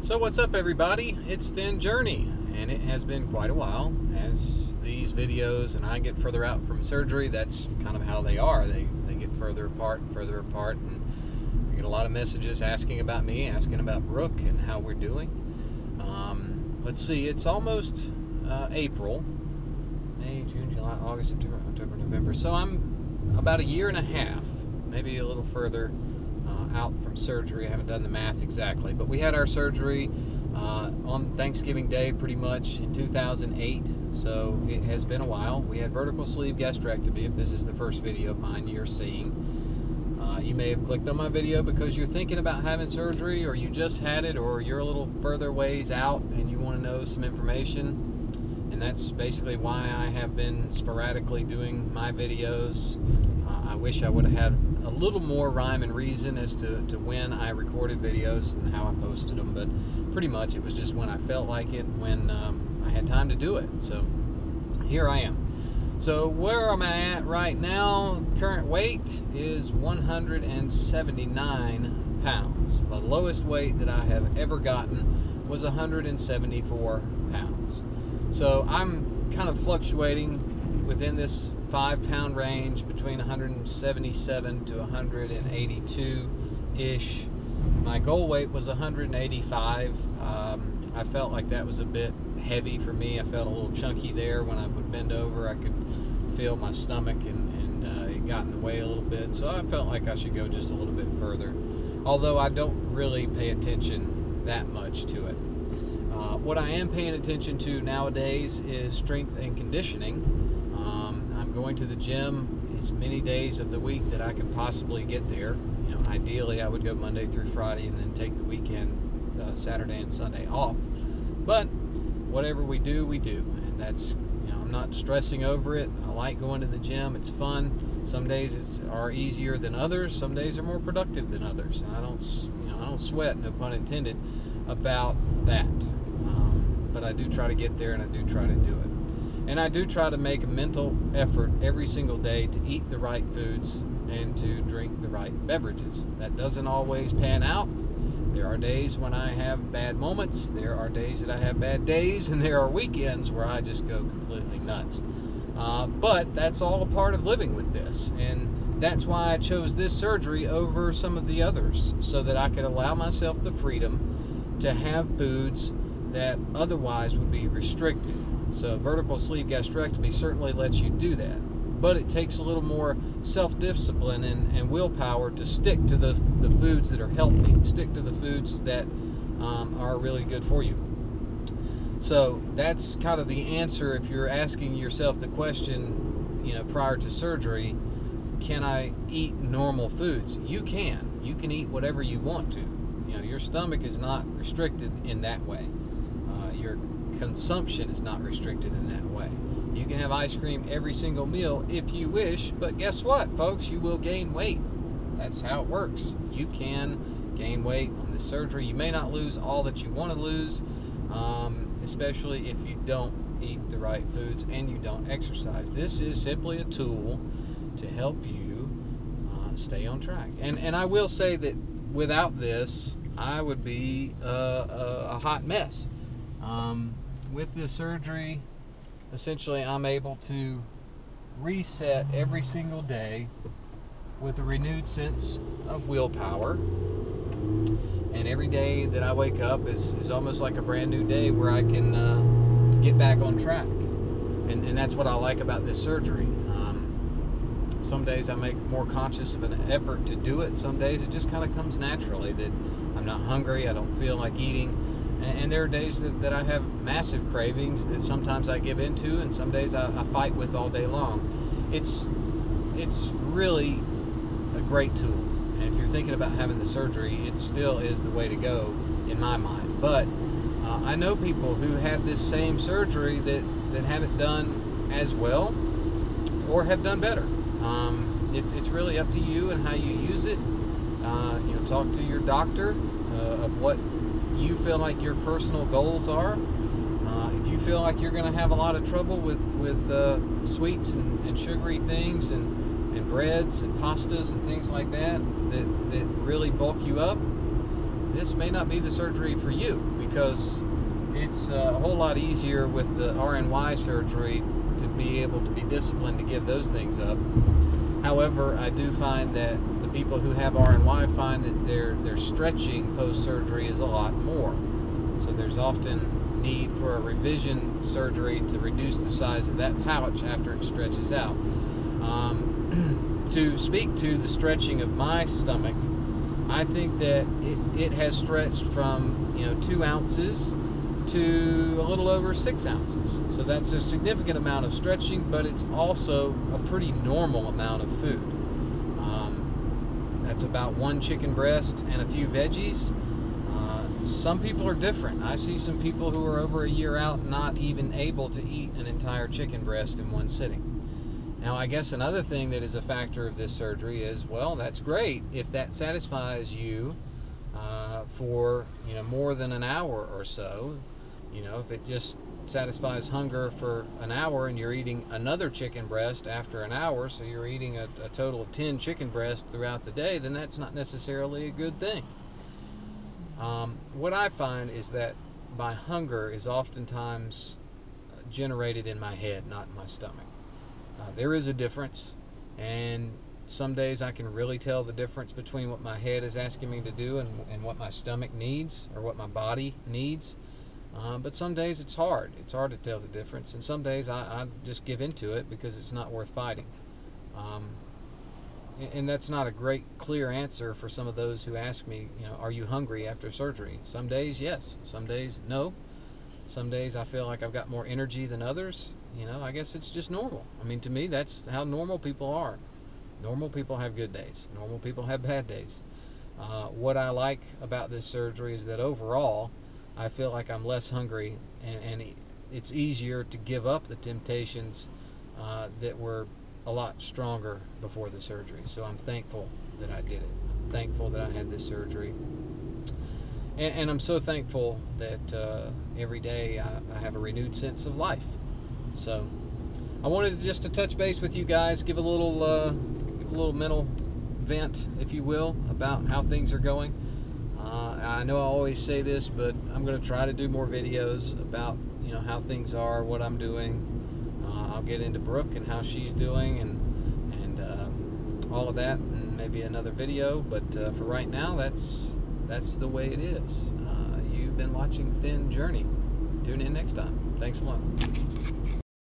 So what's up, everybody? It's Thin Journey, and it has been quite a while. As these videos and I get further out from surgery, that's kind of how they are. They get further apart, and I get a lot of messages asking about me, asking about Brooke and how we're doing. Let's see, it's almost April. May, June, July, August, September, October, November. So I'm about a year and a half, maybe a little further out from surgery. I haven't done the math exactly, but we had our surgery on Thanksgiving Day pretty much in 2008, so it has been a while. We had vertical sleeve gastrectomy. If this is the first video of mine you're seeing, you may have clicked on my video because you're thinking about having surgery, or you just had it, or you're a little further ways out and you want to know some information. And that's basically why I have been sporadically doing my videos. I wish I would have had a little more rhyme and reason as to when I recorded videos and how I posted them, but pretty much it was just when I felt like it, when I had time to do it. So here I am. So where am I at right now? Current weight is 179 pounds. The lowest weight that I have ever gotten was 174 pounds. So I'm kind of fluctuating within this 5-pound range between 177 to 182-ish. My goal weight was 185. I felt like that was a bit heavy for me. I felt a little chunky there. When I would bend over, I could feel my stomach, and it got in the way a little bit. So I felt like I should go just a little bit further, although I don't really pay attention that much to it. What I am paying attention to nowadays is strength and conditioning. I'm going to the gym as many days of the week that I can possibly get there. You know, ideally I would go Monday through Friday and then take the weekend, Saturday and Sunday off. But whatever we do, and that's, you know, I'm not stressing over it. I like going to the gym. It's fun. Some days are easier than others. Some days are more productive than others. And I don't sweat, no pun intended, about that. But I do try to get there, and I do try to do it. And I do try to make a mental effort every single day to eat the right foods and to drink the right beverages. That doesn't always pan out. There are days when I have bad moments. There are days that I have bad days, and there are weekends where I just go completely nuts. But that's all a part of living with this. And that's why I chose this surgery over some of the others, so that I could allow myself the freedom to have foods that otherwise would be restricted. So vertical sleeve gastrectomy certainly lets you do that, but it takes a little more self-discipline and willpower to stick to the foods that are healthy, stick to the foods that are really good for you. So that's kind of the answer if you're asking yourself the question, you know, prior to surgery, can I eat normal foods? You can. You can eat whatever you want to. You know, your stomach is not restricted in that way. Your consumption is not restricted in that way. You can have ice cream every single meal if you wish, but guess what, folks? You will gain weight. That's how it works. You can gain weight on this surgery. You may not lose all that you want to lose, especially if you don't eat the right foods and you don't exercise. This is simply a tool to help you stay on track. And I will say that without this, I would be a hot mess. With this surgery, essentially I'm able to reset every single day with a renewed sense of willpower, and every day that I wake up is almost like a brand new day where I can get back on track, and that's what I like about this surgery. Some days I make more conscious of an effort to do it. Some days it just kind of comes naturally that I'm not hungry, I don't feel like eating. And there are days that I have massive cravings that sometimes I give into, and some days I fight with all day long. It's really a great tool. And if you're thinking about having the surgery, it still is the way to go in my mind. But I know people who had this same surgery that haven't done as well or have done better. It's really up to you and how you use it. You know, talk to your doctor of what you feel like your personal goals are. If you feel like you're going to have a lot of trouble with sweets and sugary things and breads and pastas and things like that really bulk you up, this may not be the surgery for you, because it's a whole lot easier with the RNY surgery to be able to be disciplined to give those things up. However, I do find that the people who have RNY find that their stretching post-surgery is a lot more. So there's often need for a revision surgery to reduce the size of that pouch after it stretches out. To speak to the stretching of my stomach, I think that it has stretched from 2 ounces to a little over 6 ounces. So that's a significant amount of stretching, but it's also a pretty normal amount of food. That's about 1 chicken breast and a few veggies. Some people are different. I see some people who are over a year out not even able to eat an entire chicken breast in one sitting. Now, I guess another thing that is a factor of this surgery is, well, that's great if that satisfies you for more than an hour or so. If it just satisfies hunger for an hour and you're eating another chicken breast after an hour, so you're eating a total of 10 chicken breasts throughout the day, then that's not necessarily a good thing. What I find is that my hunger is oftentimes generated in my head, not in my stomach. There is a difference, and some days I can really tell the difference between what my head is asking me to do and what my stomach needs, or what my body needs. But some days it's hard. It's hard to tell the difference, and some days I just give into it because it's not worth fighting. And that's not a great, clear answer for some of those who ask me, are you hungry after surgery? Some days, yes. Some days, no. Some days I feel like I've got more energy than others. I guess it's just normal. I mean, to me, that's how normal people are. Normal people have good days. Normal people have bad days. What I like about this surgery is that overall, I feel like I'm less hungry, and it's easier to give up the temptations that were a lot stronger before the surgery. So I'm thankful that I did it. I'm thankful that I had this surgery. And I'm so thankful that every day I have a renewed sense of life. So I wanted just to touch base with you guys, give a little mental vent, if you will, about how things are going. I know I always say this, but I'm going to try to do more videos about how things are, what I'm doing. I'll get into Brooke and how she's doing, and all of that, and maybe another video. But for right now, that's the way it is. You've been watching Thin Journey. Tune in next time. Thanks a lot.